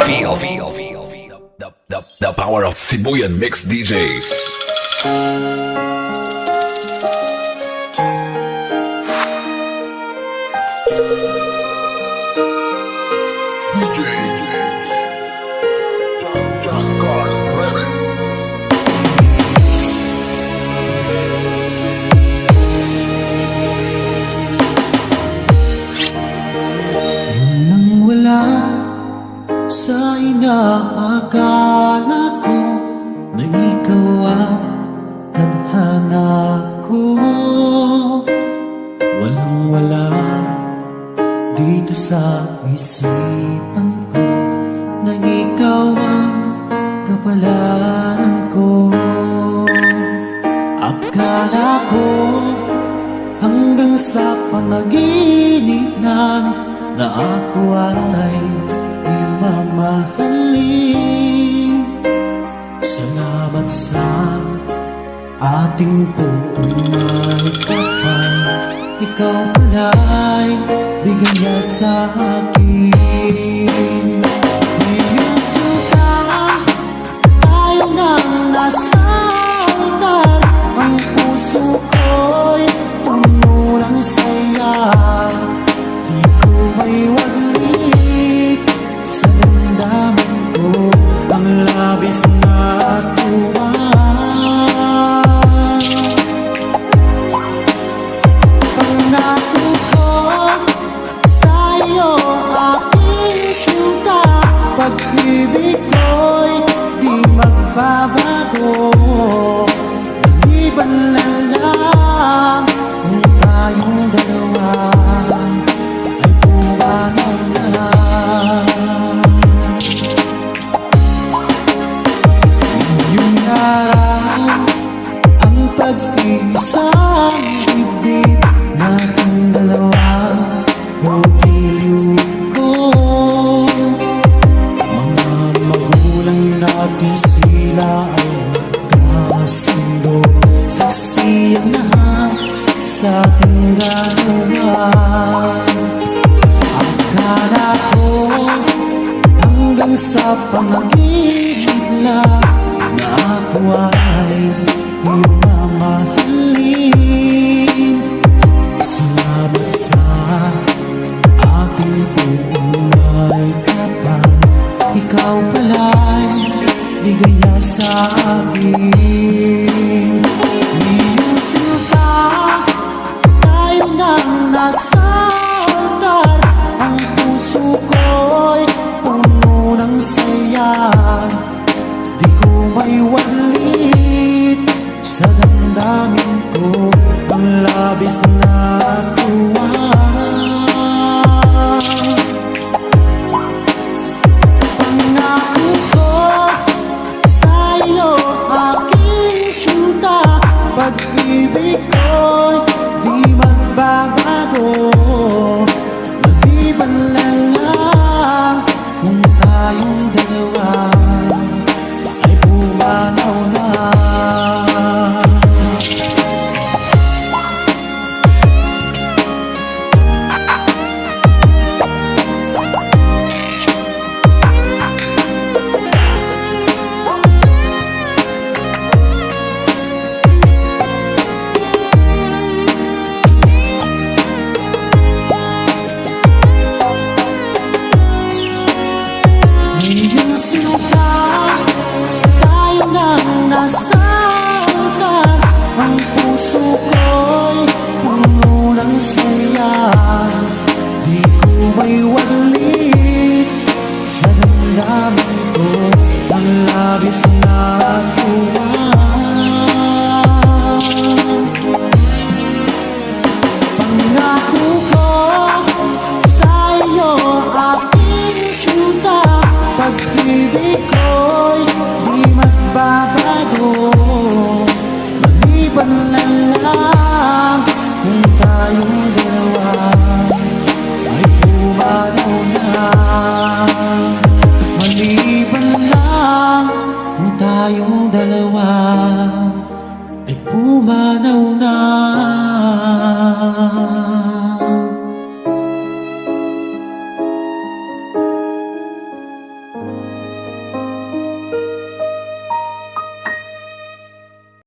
The power of Sibuyan Mix DJs. John Carl Remix. Nang wala sa inaakala ko na ikaw ang tadhana ko, walang wala dito sa isipan ko na ikaw ang kapalaran ko. Akala ko hanggang sa panaginip lang na ako ay iyong mamahalin. Salamat sa ating buong may kapal, ikaw pala'y bigyan niya sa akin. Iyong suka, ayaw nang nasa altar, ang puso ko'y puno ng saya. Di ko may walik sa damdamin ko ang labis na tuwa. Pangako ko sa'yo aking sinta, pag-ibig ko'y di magbabago. Maliban na lang kung tayong dalawa ay pumanan na. Ngayong araw ang pag-iisang dibdib nating dalawa, hugiliw ko. Mga magulang natin sila ay nagkasundo, saksi ang lahat sa ating dalawa. Akala ko hanggang sa panaginip lang na ako ay iyong mamahalin. Salamat sa ating buong may kapal, ikaw pala'y bigay niya sa akin.